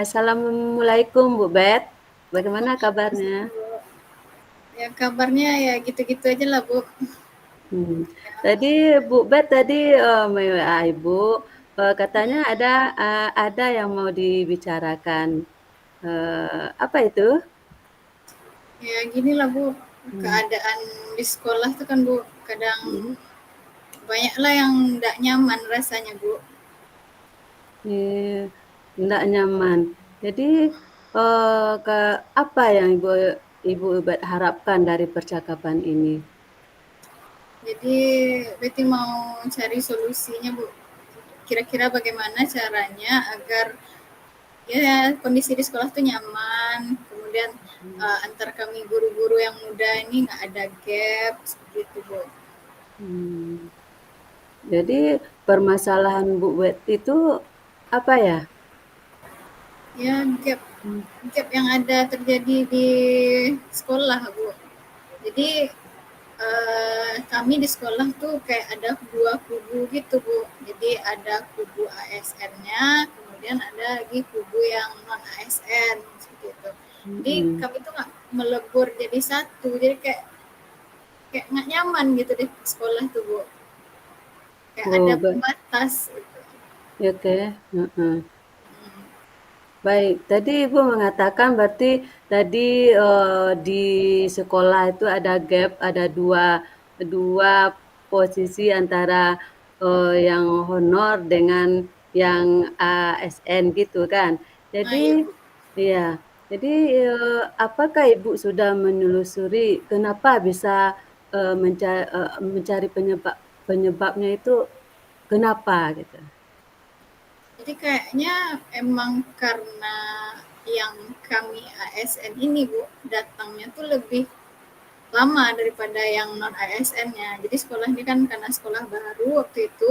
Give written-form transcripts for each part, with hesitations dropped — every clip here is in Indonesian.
Assalamualaikum Bu Bet, bagaimana kabarnya? Waalaikumsalam, Bu. Ya kabarnya ya gitu-gitu aja lah, Bu. Hmm. Ya, Tadi Bu Bet tadi me-WA Ibu, katanya ada yang mau dibicarakan. Apa itu? ya gini lah, Bu. Hmm. Keadaan di sekolah tuh kan, Bu, kadang Hmm. banyak lah yang nggak nyaman rasanya, Bu. Nggak nyaman. Jadi ke apa yang Ibu Bet harapkan dari percakapan ini? Jadi Betty mau cari solusinya, Bu. Kira-kira bagaimana caranya agar ya kondisi di sekolah tuh nyaman, kemudian antar kami guru-guru yang muda ini nggak ada gap seperti itu, Bu. Hmm. Jadi permasalahan Bu Bet itu apa ya? Ya gap Hmm. gap yang ada terjadi di sekolah, Bu. Jadi kami di sekolah tuh kayak ada dua kubu gitu, Bu. Jadi ada kubu ASN-nya, kemudian ada lagi kubu yang non ASN seperti itu. Jadi Mm-mm. kami tuh nggak melebur jadi satu, jadi kayak kayak nggak nyaman gitu deh di sekolah tuh, Bu. Kayak ada Oh, pembatas gitu. oke. Heeh. Baik, tadi Ibu mengatakan berarti tadi di sekolah itu ada gap, ada dua posisi antara yang honor dengan yang ASN gitu kan. Nah, Jadi iya, Bu. ya, jadi apakah Ibu sudah menelusuri kenapa bisa mencari penyebabnya itu kenapa gitu? Jadi kayaknya emang karena yang kami ASN ini, Bu, datangnya tuh lebih lama daripada yang non ASN-nya. Jadi sekolah ini kan karena sekolah baru waktu itu,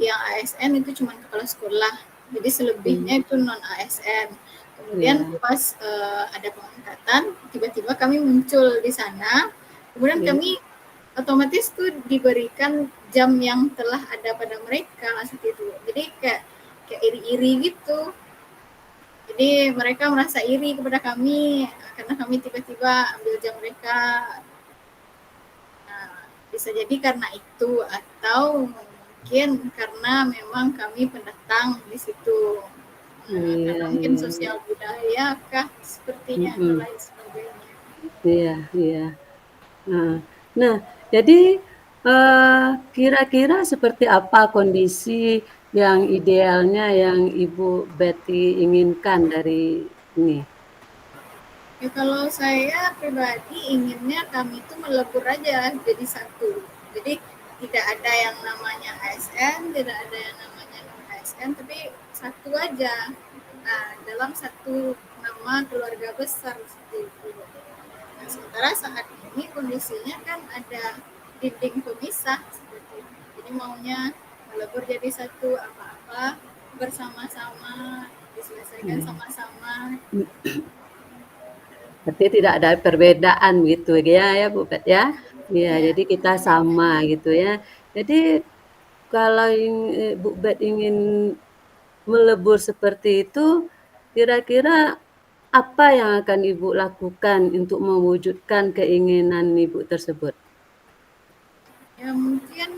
yang ASN itu cuma kepala sekolah. Jadi selebihnya Hmm, itu non ASN. Kemudian ya, pas ada pengangkatan, tiba-tiba kami muncul di sana. Kemudian ya. kami otomatis tuh diberikan jam yang telah ada pada mereka seperti itu. Jadi kayak kayak iri-iri gitu. Jadi mereka merasa iri kepada kami karena kami tiba-tiba ambil jam mereka. Nah, bisa jadi karena itu atau mungkin karena memang kami pendatang di situ. Nah, Iya, karena mungkin iya, iya. sosial budaya kah sepertinya atau Mhm. lain sebagainya. Iya, iya. Heeh. Nah, jadi kira-kira seperti apa kondisi yang idealnya yang Ibu Betty inginkan dari ini? Ya kalau saya pribadi inginnya kami itu melebur aja jadi satu. Jadi tidak ada yang namanya ASN, tidak ada yang namanya non ASN, tapi satu aja. Nah, dalam satu nama keluarga besar seperti itu. Nah, sementara saat ini kondisinya kan ada dinding pemisah seperti itu. Jadi maunya melebur jadi satu apa-apa bersama-sama diselesaikan Hmm. sama-sama. Berarti tidak ada perbedaan gitu ya Bu Bet ya? Iya, Ya, jadi kita sama gitu ya. Jadi kalau Bu Bet ingin melebur seperti itu, kira-kira apa yang akan Ibu lakukan untuk mewujudkan keinginan Ibu tersebut? ya mungkin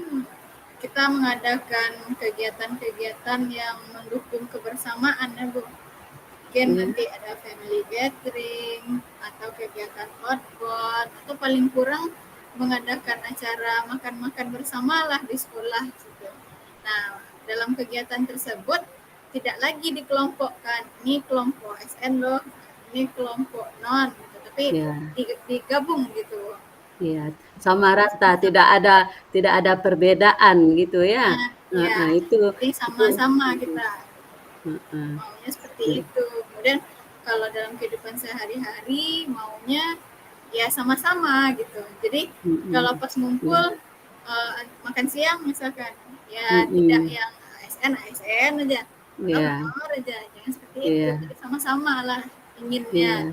kita mengadakan kegiatan-kegiatan yang mendukung kebersamaan ya, Bu. Mungkin Ya, nanti ada family gathering atau kegiatan outbound atau paling kurang mengadakan acara makan-makan bersama lah di sekolah gitu. Nah, dalam kegiatan tersebut tidak lagi dikelompokkan, ini kelompok SN loh, ini kelompok non gitu, tapi ya, digabung gitu. ya, sama rata, tidak ada perbedaan gitu ya. Nah, ya, Heeh, jadi itu, sama-sama mhm, kita heeh, maunya seperti ya, itu. Kemudian kalau dalam kehidupan sehari-hari maunya ya sama-sama gitu. Jadi kalau mhm, pas ya, ngumpul makan siang misalkan ya tidak mhm, yang ASN ASN aja, ya, honor aja, jangan seperti itu. iya, Jadi sama-sama lah iya, inginnya.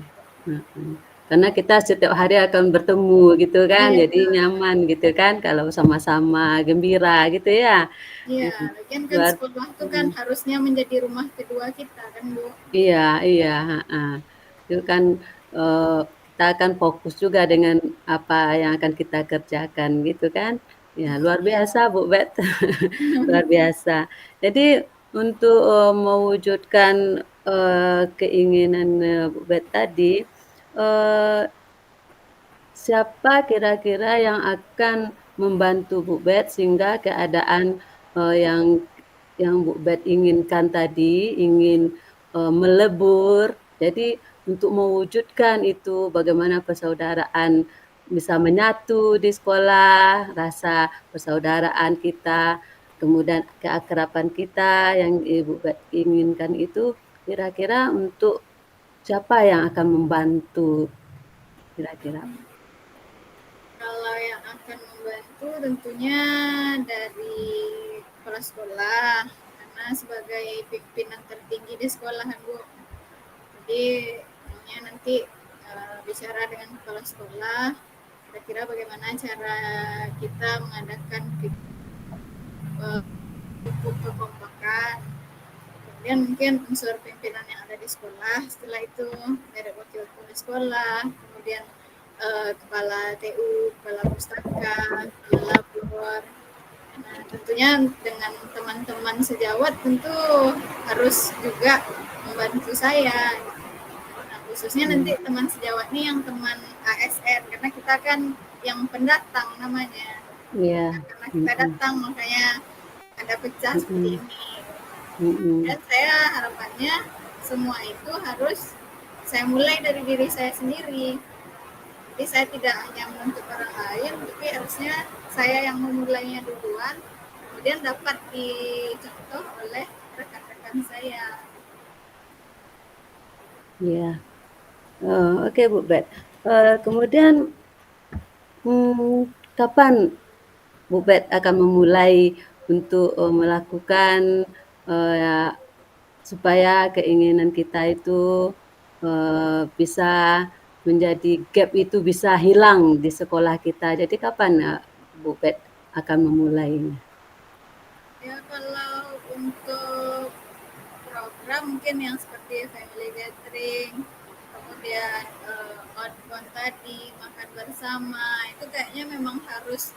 heeh. karena kita setiap hari akan bertemu gitu kan, Iya, jadi nyaman gitu kan kalau sama-sama gembira gitu ya. iya. Mhm, Lagian kan luar sekolah tuh kan mhm. harusnya menjadi rumah kedua kita kan, Bu. Iya iya, heeh. Itu kan, kita akan fokus juga dengan apa yang akan kita kerjakan gitu kan. Ya luar biasa Bu Bet, luar biasa. Jadi untuk, mewujudkan, keinginan, Bu Bet tadi, eee, siapa kira-kira yang akan membantu Bu Bet sehingga keadaan, yang Bu Bet inginkan tadi, ingin, melebur. Jadi untuk mewujudkan itu bagaimana persaudaraan bisa menyatu di sekolah, rasa persaudaraan kita, kemudian keakraban kita yang Ibu Bet inginkan itu, kira-kira untuk siapa yang akan membantu kira-kira? Kalau yang akan membantu tentunya dari kepala sekolah, karena sebagai pimpinan tertinggi di sekolah kan, Bu. Jadi maunya nanti bicara dengan kepala sekolah, kira-kira bagaimana cara kita mengadakan pupuk kekompakan. Kemudian mungkin unsur pimpinan yang ada di sekolah, setelah itu dari wakil kepala sekolah, kemudian kepala TU, kepala pustaka, kepala labor. Nah, tentunya dengan teman-teman sejawat tentu harus juga membantu saya. Nah, khususnya nanti Mmm, teman sejawat nih yang teman ASN, karena kita kan yang pendatang namanya. iya, Nah, karena kita mhm, datang makanya ada pecah seperti mhm, ini. mhm, Dan saya harapannya semua itu harus saya mulai dari diri saya sendiri. Jadi saya tidak hanya menuntut orang lain, tapi harusnya saya yang memulainya duluan, kemudian dapat dicontoh oleh rekan-rekan saya. iya. Oke Bu Bet. Kemudian, kapan Bu Bet akan memulai untuk, melakukan, eee, supaya keinginan kita itu, bisa menjadi gap itu bisa hilang di sekolah kita. Jadi kapan, Bu Bet akan memulainya? Ya kalau untuk program mungkin yang seperti family gathering, kemudian outbound tadi, makan bersama, itu kayaknya memang harus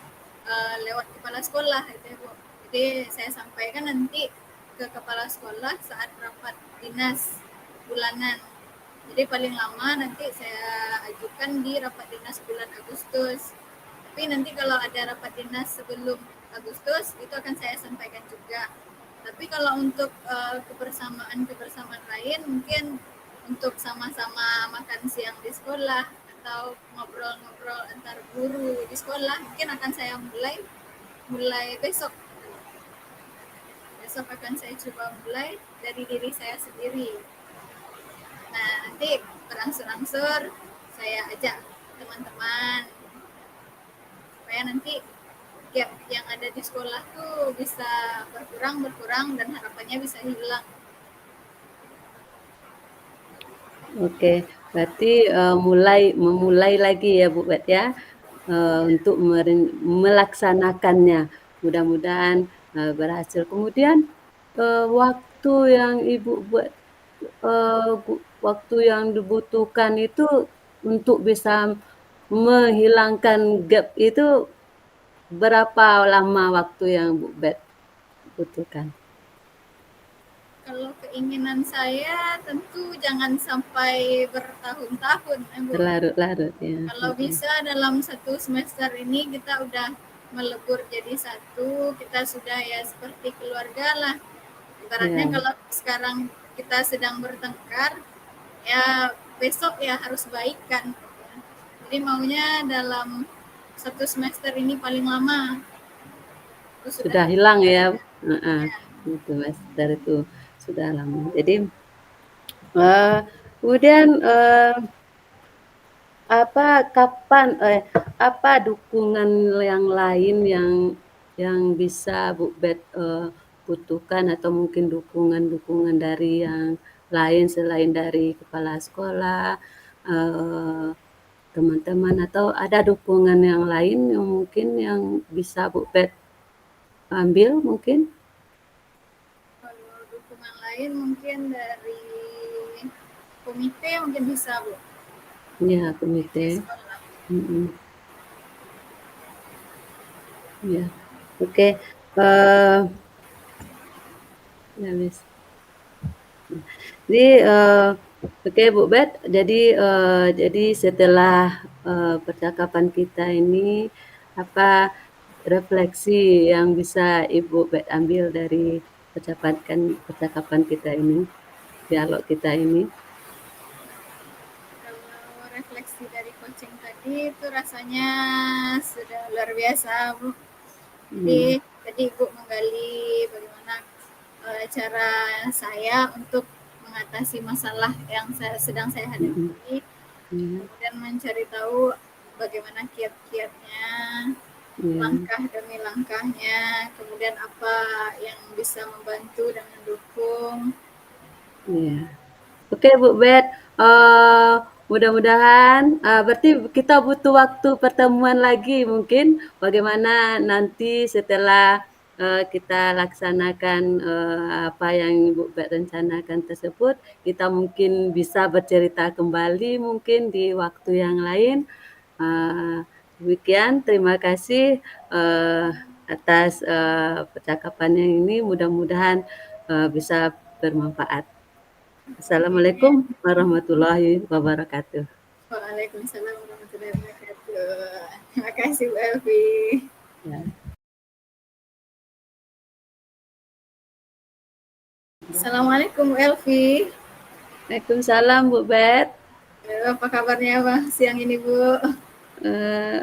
lewat kepala sekolah gitu ya Bu. Jadi saya sampaikan nanti ke kepala sekolah saat rapat dinas bulanan. Jadi paling lama nanti saya ajukan di rapat dinas bulan Agustus. Tapi nanti kalau ada rapat dinas sebelum Agustus itu akan saya sampaikan juga. Tapi kalau untuk kebersamaan-kebersamaan lain mungkin untuk sama-sama makan siang di sekolah atau ngobrol-ngobrol antar guru di sekolah mungkin akan saya mulai mulai besok. Besok akan saya coba mulai dari diri saya sendiri. Nah, nanti berangsur-angsur saya ajak teman-teman supaya nanti gap yang ada di sekolah tuh bisa berkurang dan harapannya bisa hilang. Oke, berarti, memulai lagi ya Bu Bet ya, untuk melaksanakannya. Mudah-mudahan, berhasil. Kemudian, waktu yang Ibu buat waktu yang dibutuhkan itu untuk bisa menghilangkan gap itu berapa lama waktu yang Bu Bet butuhkan? Kalau keinginan saya tentu jangan sampai bertahun-tahun, Bu. Berlarut-larut ya? Kalau Mhm. bisa dalam satu semester ini kita udah melebur jadi satu, kita sudah ya seperti keluarga lah. Ibaratnya Iya, kalau sekarang kita sedang bertengkar, ya besok ya harus baikan. Jadi maunya dalam satu semester ini paling lama itu sudah sudah hilang ya? Heeh, ya. itu Mas, dari itu sudah lama. Jadi, kemudian, kapan apa dukungan yang lain yang bisa Bu Bet, butuhkan atau mungkin dukungan-dukungan dari yang lain selain dari kepala sekolah, eee teman-teman atau ada dukungan yang lain yang mungkin yang bisa Bu Bet ambil mungkin? Kalau dukungan lain mungkin dari komite mungkin bisa Bu, Ya, komite komite. sekolah. Mhm, iya. Oke, eee, ya wis. Jadi, oke Bu Bet, jadi setelah, percakapan kita ini, apa refleksi yang bisa Ibu Bet ambil dari percakapan kita ini, dialog kita ini? Kalau refleksi dari coaching tadi itu rasanya sudah luar biasa Bu. Iya, Jadi tadi Ibu menggali bagaimana cara saya untuk mengatasi masalah yang sedang saya mhm, hadapi, iya, kemudian mencari tahu bagaimana kiat-kiatnya, iya, langkah demi langkahnya, kemudian apa yang bisa membantu dan mendukung. iya. Oke Bu Bet, mudah-mudahan berarti kita butuh waktu pertemuan lagi mungkin, bagaimana nanti setelah, kita laksanakan, apa yang Bu Bet rencanakan tersebut, kita mungkin bisa bercerita kembali mungkin di waktu yang lain. Eee, Demikian, terima kasih, atas, percakapan yang ini mudah-mudahan, bisa bermanfaat. Assalamualaikum warahmatullahi wabarakatuh. Waalaikumsalam warahmatullahi wabarakatuh. Terima kasih Bu Elvi. Ya. Assalamualaikum Bu Elvi. Waalaikumsalam Bu Bet. Apa kabarnya Bang siang ini Bu? Eh,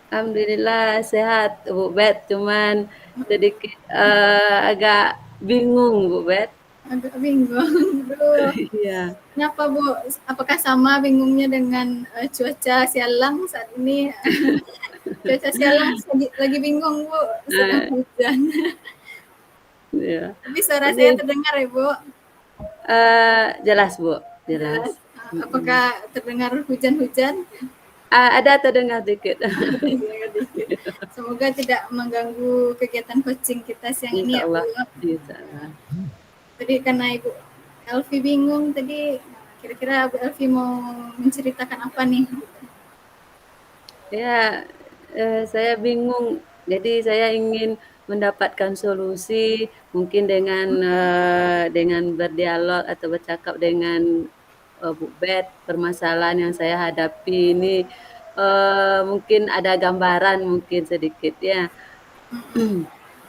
Alhamdulillah sehat Bu Bet, cuman sedikit agak bingung Bu Bet. Agak bingung. Aduh, Iya. kenapa Bu? Apakah sama bingungnya dengan cuaca sialang saat ini? Cuaca sialang lagi bingung Bu, sedang Eh, hujan. iya. Tapi suara Jadi saya terdengar ya Bu? jelas Bu, jelas. Jelas. Mm-mm. Apakah terdengar hujan-hujan? Ada terdengar dikit. Terdengar dikit. Semoga tidak mengganggu kegiatan coaching kita siang Insya ini ya Bu. Allah, insya Allah. Tadi karena Ibu Elvi bingung tadi, kira-kira Bu Elvi mau menceritakan apa nih? Ya, saya bingung. Jadi saya ingin mendapatkan solusi mungkin dengan berdialog atau bercakap dengan, Bu Bet, permasalahan yang saya hadapi ini, mungkin ada gambaran mungkin sedikit ya.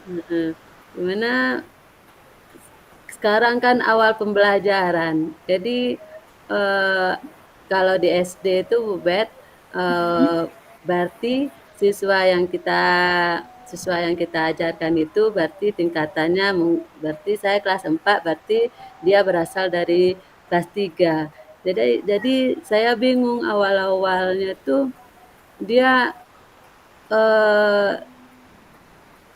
Heeh. Di sekarang kan awal pembelajaran. Jadi, eee, kalau di SD itu Bu Bet, eee, berarti siswa yang kita ajarkan itu berarti tingkatannya berarti saya kelas 4 berarti dia berasal dari kelas 3. Jadi saya bingung awal-awalnya tuh dia, eee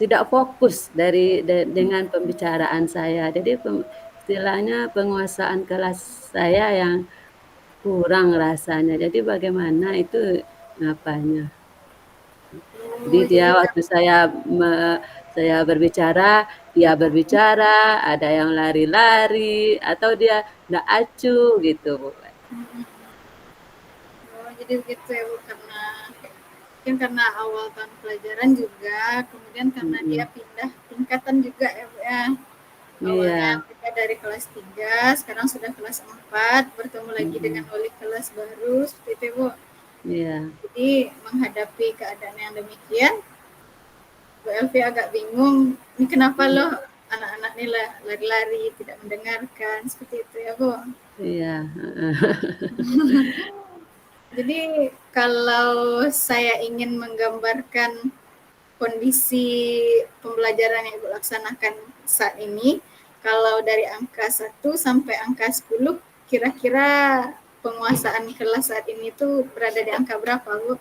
tidak fokus dengan pembicaraan saya. Jadi istilahnya penguasaan kelas saya yang kurang rasanya. Jadi bagaimana itu ngapanya. Jadi Oh, dia jadi waktu saya berbicara, dia berbicara, ada yang lari-lari, atau dia nggak acuh gitu, Bu. jadi begitu ya Bu, karena mungkin karena awal tahun pelajaran juga, kemudian karena dia Mhm. pindah tingkatan juga ya Bu ya. Awalnya Iya, kita dari kelas 3, sekarang sudah kelas 4, bertemu lagi dengan mhm, wali kelas baru, seperti itu Bu. iya, Jadi menghadapi keadaan yang demikian, Bu Elvi agak bingung, ini kenapa mhm, loh anak-anak ini lari-lari, tidak mendengarkan, seperti itu ya Bu. iya, heeh. Jadi kalau saya ingin menggambarkan kondisi pembelajaran yang Ibu laksanakan saat ini, kalau dari angka 1 sampai angka 10, kira-kira penguasaan kelas saat ini tuh berada di angka berapa, Bu?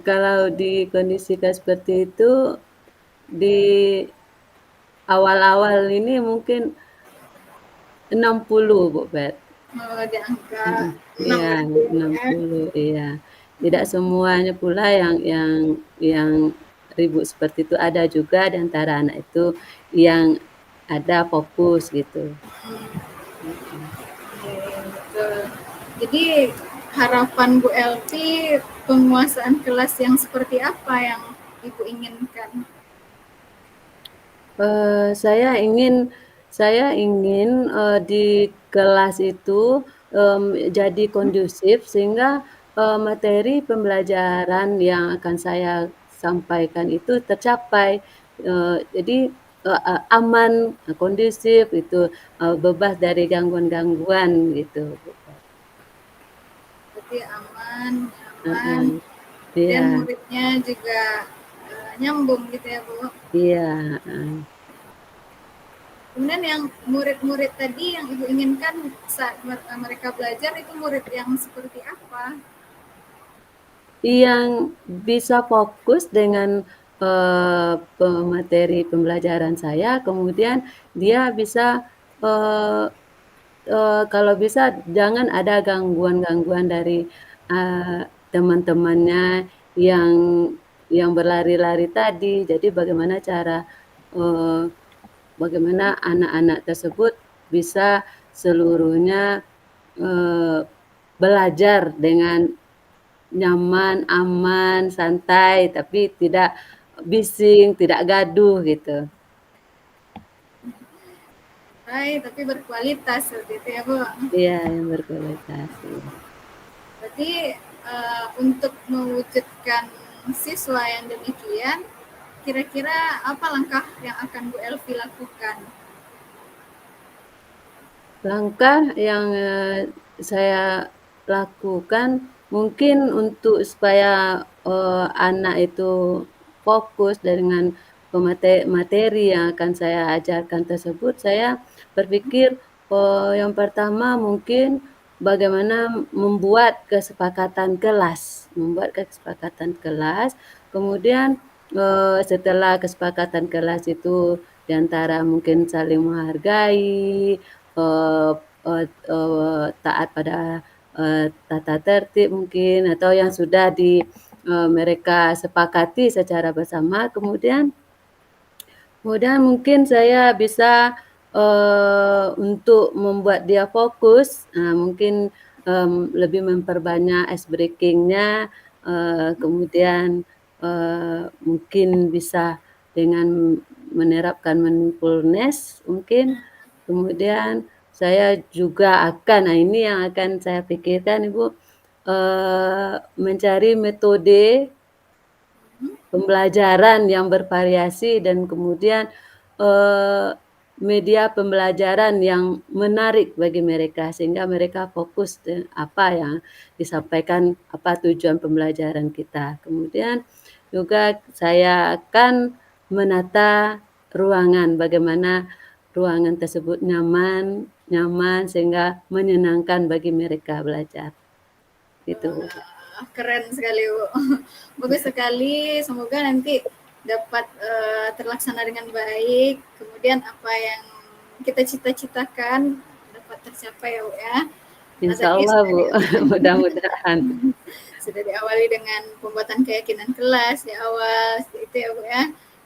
Kalau dikondisikan seperti itu, di awal-awal ini mungkin 60 Bu Bet. di angka Mhm, 6 iya aja ya. 60, iya. Tidak semuanya pula yang ribut seperti itu, ada juga di antara anak itu yang ada fokus gitu. Mhm. Iya, betul. Jadi harapan Bu Elvi penguasaan kelas yang seperti apa yang Ibu inginkan? Saya ingin, di kelas itu, jadi kondusif sehingga, materi pembelajaran yang akan saya sampaikan itu tercapai. Jadi, aman, kondusif itu, bebas dari gangguan-gangguan gitu, Bu. Berarti aman, nyaman, Heeh, iya dan muridnya juga nyambung gitu ya Bu. iya, heeh. Kemudian yang murid-murid tadi yang Ibu inginkan saat mereka belajar itu murid yang seperti apa? Yang bisa fokus dengan, materi pembelajaran saya, kemudian dia bisa, eee kalau bisa jangan ada gangguan-gangguan dari, teman-temannya yang yang berlari-lari tadi. Jadi eee, bagaimana anak-anak tersebut bisa seluruhnya, eee, belajar dengan nyaman, aman, santai, tapi tidak bising, tidak gaduh gitu. Baik, tapi berkualitas seperti itu ya Bu. Iya, yang berkualitas, iya. Berarti untuk mewujudkan siswa yang demikian, kira-kira apa langkah yang akan Bu Elvi lakukan? Langkah yang, saya lakukan mungkin untuk supaya, anak itu fokus dengan materi yang akan saya ajarkan tersebut, saya berpikir, yang pertama mungkin bagaimana membuat kesepakatan kelas, kemudian, setelah kesepakatan kelas itu di antara mungkin saling menghargai, eee taat pada, tata tertib mungkin atau yang sudah mereka sepakati secara bersama, kemudian mungkin saya bisa, untuk membuat dia fokus, mungkin, lebih memperbanyak ice breaking-nya, kemudian, mungkin bisa dengan menerapkan mindfulness mungkin, kemudian saya juga akan ini yang akan saya pikirkan Ibu, mencari metode pembelajaran yang bervariasi dan kemudian, eee, media pembelajaran yang menarik bagi mereka, sehingga mereka fokus apa yang disampaikan, apa tujuan pembelajaran kita. Kemudian juga saya akan menata ruangan, bagaimana ruangan tersebut nyaman nyaman sehingga menyenangkan bagi mereka belajar, gitu. Keren sekali Bu. Bagus sekali. Semoga nanti dapat terlaksana dengan baik. Kemudian apa yang kita cita-citakan dapat tercapai ya Bu ya. Nah, tadi Insyaallah Bu, mudah-mudahan. sudah diawali dengan pembuatan keyakinan kelas di awal itu ya Bu ya.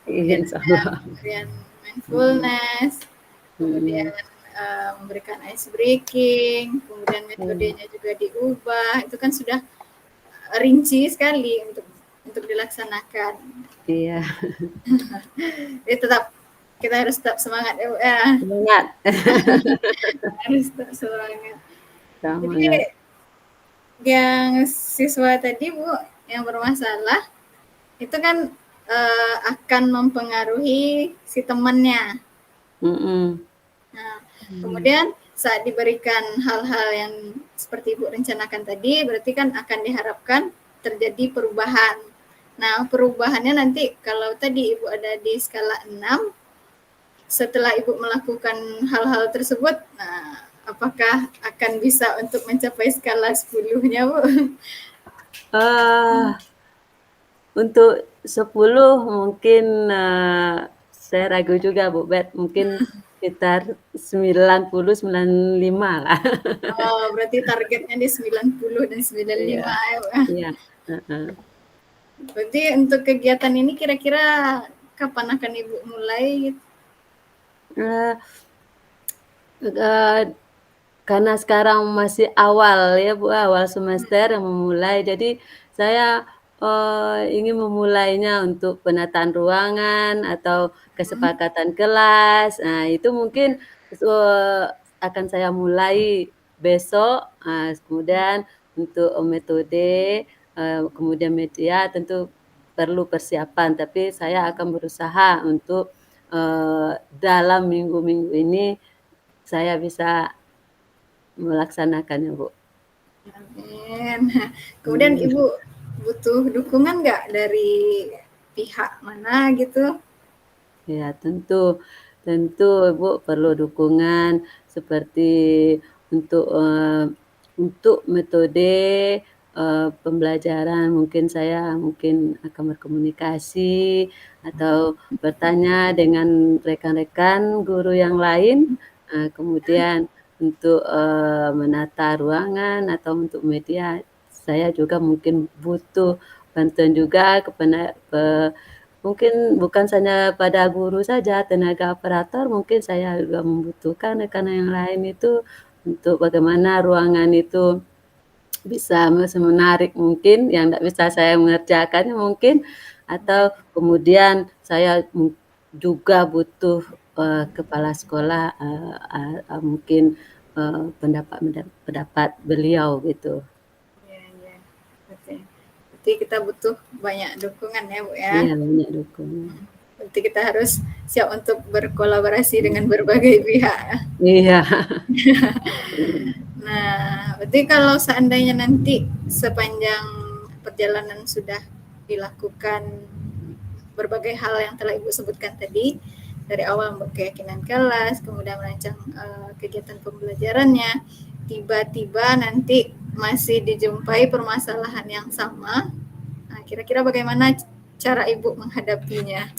Iya, Kemudian ada insyaallah. pemberian Mhm, mindfulness, kemudian mhm, memberikan ice breaking, kemudian iya, metodenya juga diubah. Itu kan sudah rinci sekali untuk dilaksanakan. iya, Jadi kita harus tetap semangat ya Bu ya. semangat, Harus tetap semangat. Jadi semangat, yang siswa tadi Bu yang bermasalah itu kan akan mempengaruhi si temannya. mhm, Nah, mhm, kemudian saat diberikan hal-hal yang seperti Ibu rencanakan tadi, berarti kan akan diharapkan terjadi perubahan. Nah, perubahannya nanti kalau tadi Ibu ada di skala 6, setelah Ibu melakukan hal-hal tersebut, nah, apakah akan bisa untuk mencapai skala 10-nya, Bu? eee, untuk 10 mungkin, saya ragu juga Bu Bet, mungkin sekitar 90, 95 lah. Oh, berarti targetnya di 90 dan Iya 95 ya, Bu? iya, heeh. Berarti untuk kegiatan ini kira-kira kapan akan Ibu mulai? Eee eee, karena sekarang masih awal ya, Bu, awal semester yang memulai, jadi saya, ingin memulainya untuk penataan ruangan atau Mhm, kesepakatan kelas. Nah, itu mungkin, akan saya mulai besok, kemudian untuk metode, kemudian media tentu perlu persiapan, tapi saya akan berusaha untuk, dalam minggu-minggu ini saya bisa melaksanakannya, Bu. amin. Kemudian Amin. Ibu butuh dukungan nggak dari pihak mana gitu? Ya, tentu tentu Ibu perlu dukungan seperti untuk, untuk metode, pembelajaran mungkin saya mungkin akan berkomunikasi atau bertanya dengan rekan-rekan guru yang lain, kemudian untuk, menata ruangan atau untuk media, saya juga mungkin butuh bantuan juga kepada mungkin bukan saja pada guru saja, tenaga operator mungkin saya juga membutuhkan rekan yang lain itu untuk bagaimana ruangan itu bisa semenarik mungkin, yang ndak bisa saya mengerjakannya mungkin, Ya, atau kemudian saya juga butuh, kepala sekolah, mungkin, pendapat beliau gitu. ya, ya. Berarti, berarti kita butuh banyak dukungan ya, Bu ya. Iya, banyak dukungan. Berarti kita harus siap untuk berkolaborasi dengan berbagai pihak. Iya. Nah, berarti kalau seandainya nanti sepanjang perjalanan sudah dilakukan berbagai hal yang telah Ibu sebutkan tadi, dari awal membuat keyakinan kelas, kemudian merancang kegiatan pembelajarannya, tiba-tiba nanti masih dijumpai permasalahan yang sama. Nah, kira-kira bagaimana cara Ibu menghadapinya?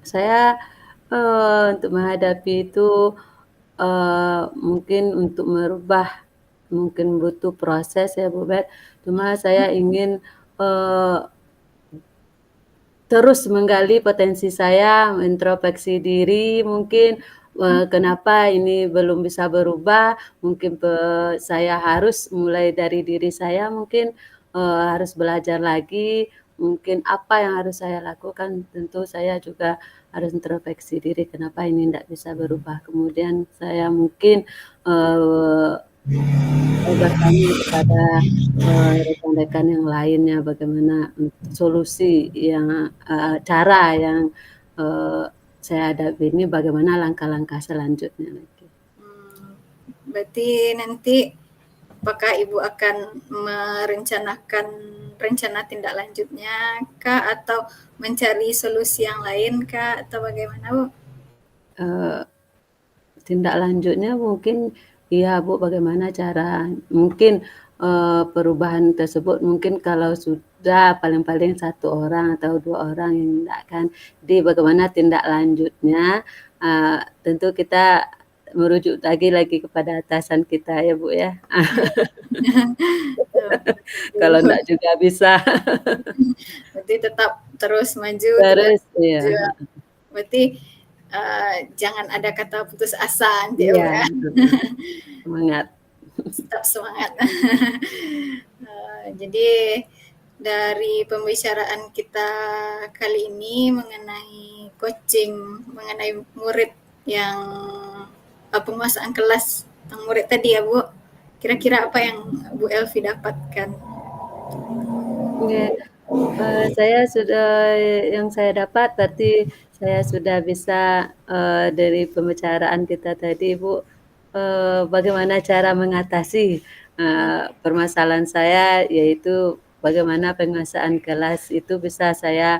Saya, untuk menghadapi itu, mungkin untuk merubah mungkin butuh proses ya, Bu, cuma saya ingin, eee, terus menggali potensi saya, introspeksi diri mungkin, kenapa ini belum bisa berubah, mungkin saya harus mulai dari diri saya mungkin, harus belajar lagi, mungkin apa yang harus saya lakukan, tentu saya juga harus introspeksi diri, kenapa ini ndak bisa berubah. Kemudian saya mungkin, eee bertanya kepada, rekan-rekan yang lainnya bagaimana solusi yang cara yang, eee, saya hadapi ini bagaimana langkah-langkah selanjutnya lagi. Hmm, berarti nanti apakah Ibu akan merencanakan rencana tindak lanjutnya kah atau mencari solusi yang lain kah atau bagaimana, Bu? Eee, tindak lanjutnya mungkin iya, Bu, bagaimana cara mungkin, perubahan tersebut mungkin kalau sudah paling-paling satu orang atau 2 orang yang tindakan, jadi bagaimana tindak lanjutnya, tentu kita merujuk lagi kepada atasan kita ya, Bu, ya. Kalau Betul. enggak juga bisa. Berarti tetap terus maju, terus Terus iya, berjuang. Berarti jangan ada kata putus asa nanti ya, iya, Bu ya. semangat. Tetap semangat. Jadi dari pembicaraan kita kali ini mengenai coaching, mengenai murid yang penguasaan kelas tentang murid tadi ya, Bu. Kira-kira apa yang Bu Elvi dapatkan? Oke, saya sudah yang saya dapat berarti saya sudah bisa, dari pembicaraan kita tadi, Bu, bagaimana cara mengatasi, permasalahan saya, yaitu bagaimana penguasaan kelas itu bisa saya,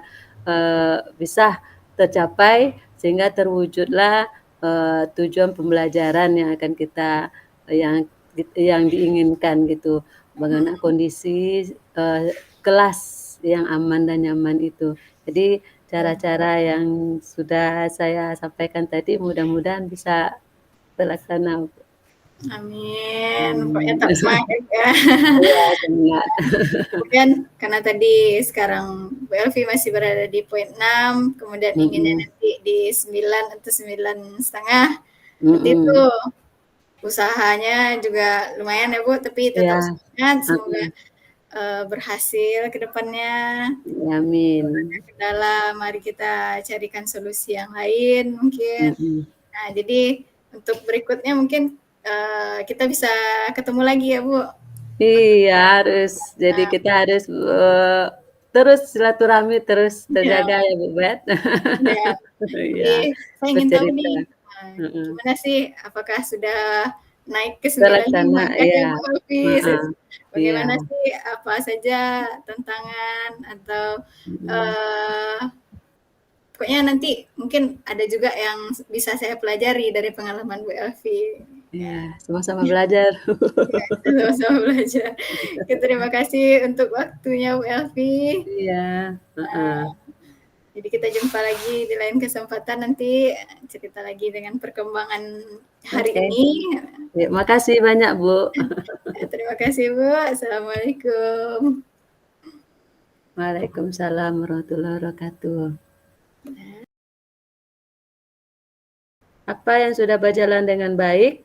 bisa tercapai sehingga terwujudlah, tujuan pembelajaran yang akan kita yang diinginkan gitu. Bagaimana kondisi, kelas yang aman dan nyaman itu. Jadi cara-cara yang sudah saya sampaikan tadi mudah-mudahan bisa terlaksana. Amin. Pokoknya Amin. tetap semangat ya. Iya, semangat. Kemudian karena tadi sekarang Bu Elvi masih berada di poin 6, kemudian inginnya Mhm, nanti di 9 atau 9,5, berarti itu mhm. usahanya juga lumayan ya Bu, tapi Iya, tetap semangat, semoga heeh. berhasil ke depannya. Amin. Ada kendala, mari kita carikan solusi yang lain mungkin. Mhm. Nah, jadi untuk berikutnya mungkin kita bisa ketemu lagi ya Bu. Iya, harus. Jadi Nah, kita harus, terus silaturahmi terus ya, terjaga ya, Bu Bet. ya. Iya, Jadi saya ingin tahu bercerita. nih, Heeh. gimana sih, apakah sudah naik ke 95 Terlaksana, kah ya iya. Bu Elvi? Heeh. Iya. Bagaimana sih, apa saja tantangan atau Mhm. eh, pokoknya nanti mungkin ada juga yang bisa saya pelajari dari pengalaman Bu Elvi. Iya, Ya, sama-sama belajar. ya, kita sama-sama belajar. Oke, terima kasih untuk waktunya Bu Elvi. Iya, heeh. Jadi kita jumpa lagi di lain kesempatan nanti cerita lagi dengan perkembangan hari Oke. ini. Ya, makasih banyak, Bu. Terima kasih Bu. Assalamualaikum. Waalaikumsalam warahmatullahi wabarakatuh. Apa yang sudah berjalan dengan baik?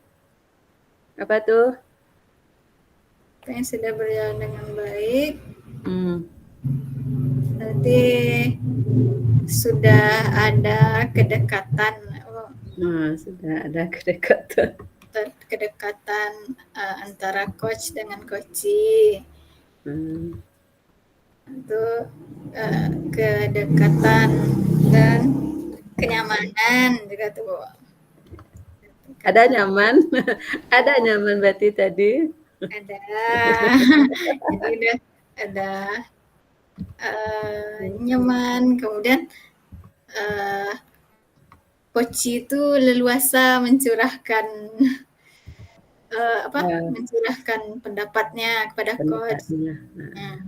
Apa tuh? Apa yang sudah berjalan dengan baik? Hmm. Nanti sudah ada kedekatan, Nah, sudah ada kedekatan. kedekatan antara coach dengan coachee. Hmm. Itu kedekatan dan kenyamanan juga tuh Bu. Ada Kedekatan nyaman? Ada nyaman berarti tadi? ada. Jadi udah ada nyaman, kemudian uh, coachee itu leluasa mencurahkan Ya, mencurahkan pendapatnya kepada coach. pendapatnya. Nah,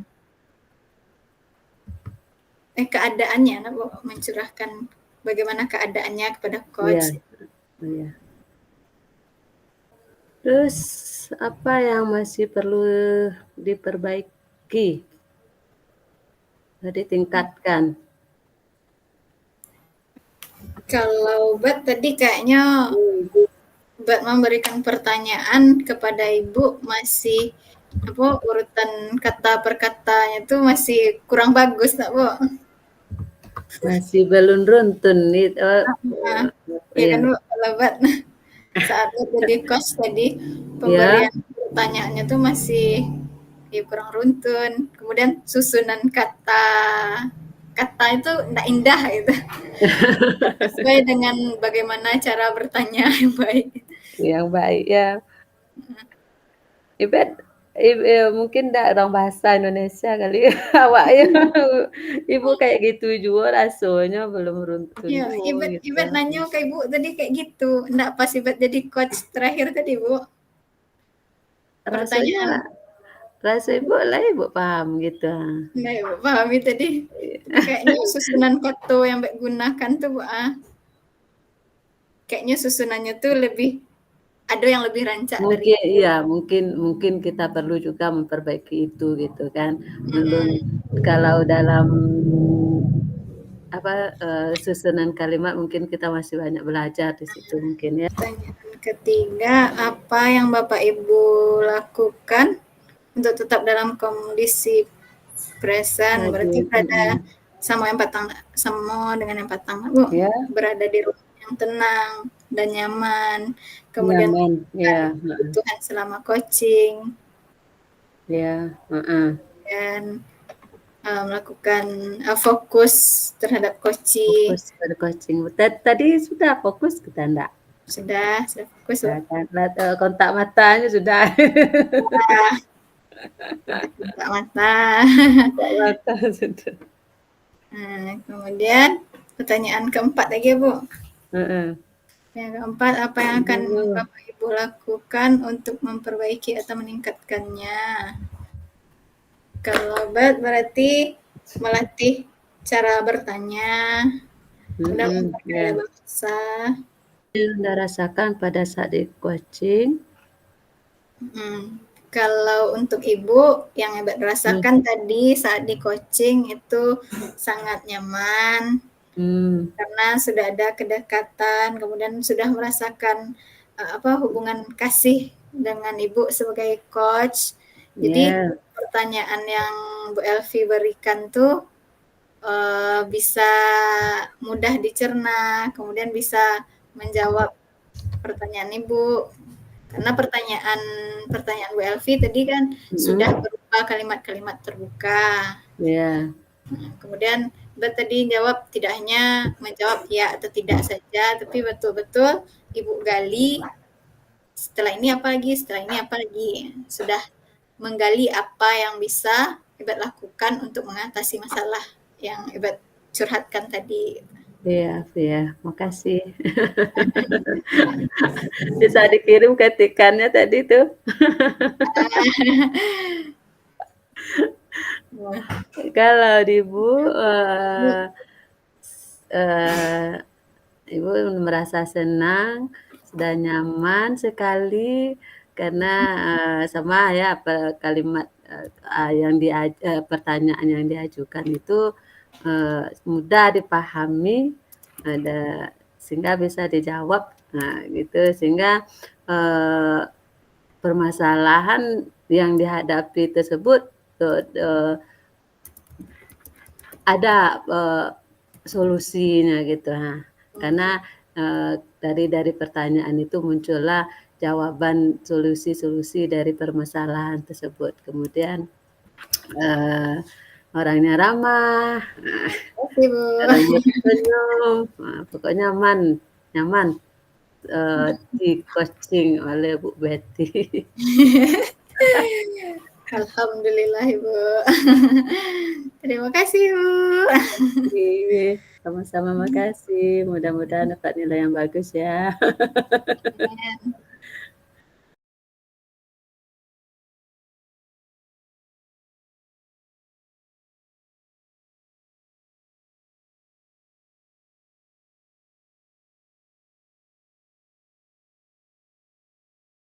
keadaannya, nah, Bu, mencurahkan bagaimana keadaannya kepada Iya, coach. iya. Terus apa yang masih perlu diperbaiki, ditingkatkan? Kalau Bat tadi kayaknya Hmm. Bat memberikan pertanyaan kepada Ibu masih apa urutan kata per katanya itu masih kurang bagus, nak Bu? Masih belum runtun nih. Nah, ya Iya. kan Bu, kalau Bat saat jadi coach tadi Ya. pemberian pertanyaannya tuh masih ya kurang runtun. Kemudian susunan kata kata itu enggak indah gitu. Sesuai dengan bagaimana cara bertanya yang baik. Yang baik ya. Ibet, mungkin ndak orang bahasa Indonesia kali ya, awaknya. Ibu kayak gitu juga rasanya belum runtun Iya, juga Ibet gitu. Ibet nanya ke Ibu tadi kayak gitu. Enggak pas Ibet jadi coach terakhir tadi, Bu. Rasanya Pertanyaan rasa ibu lah ibu paham gitu. enggak Ibu pahami tadi. Tapi kayaknya susunan kata yang Mbak gunakan tuh, Bu, kayaknya susunannya tuh lebih ada yang lebih rancak dari Mungkin itu. iya, mungkin mungkin kita perlu juga memperbaiki itu gitu kan. Belum kalau dalam apa, susunan kalimat mungkin kita masih banyak belajar di situ mungkin ya. Pertanyaan ketiga, apa yang Bapak Ibu lakukan untuk tetap dalam kondisi present? Lagi Berarti berada sama dengan yang patang, Bu. ya, Berada di rumah yang tenang dan nyaman. Kemudian nyaman, ya, heeh, kebutuhan selama coaching ya, heeh. dan melakukan fokus terhadap coaching. Fokus pada coaching. Tadi sudah fokus kita enggak? Sudah fokus, Bu. Sudah kan, kontak matanya sudah. Buka mata. Kontak mata sudah. Kemudian pertanyaan keempat lagi, Bu. Heeh. Yang keempat, apa yang akan Bapak Ibu lakukan untuk memperbaiki atau meningkatkannya? Kalau berarti melatih cara bertanya, kemudian memperkaya Ya. bahasa. Yang Anda rasakan pada saat di coaching? Kalau untuk Ibu yang Ibu rasakan tadi saat di coaching itu sangat nyaman. Karena sudah ada kedekatan, kemudian sudah merasakan hubungan kasih dengan Ibu sebagai coach. Jadi pertanyaan yang Bu Elvi berikan tuh bisa mudah dicerna, kemudian bisa menjawab pertanyaan Ibu. Karena pertanyaan Bu Elvi tadi kan sudah berupa kalimat-kalimat terbuka. Kemudian Ibu tadi jawab tidak hanya menjawab ya atau tidak saja, tapi betul-betul Ibu gali setelah ini apa lagi, setelah ini apa lagi. Sudah menggali apa yang bisa Ibu lakukan untuk mengatasi masalah yang Ibu curhatkan tadi. Iya, makasih. Bisa dikirim ketikannya tadi tuh. Kalau Ibu, Ibu merasa senang, sudah nyaman sekali karena sama ya kalimat pertanyaan yang diajukan itu mudah dipahami, sehingga bisa dijawab, gitu. Sehingga permasalahan yang dihadapi tersebut ada solusinya gitu. Karena dari pertanyaan itu muncullah jawaban solusi-solusi dari permasalahan tersebut. Kemudian orangnya ramah, orangnya senyum, pokoknya nyaman di coaching oleh Bu Betty. Alhamdulillah Ibu. Terima kasih Bu. Sama-sama, makasih. Mudah-mudahan dapat nilai yang bagus ya.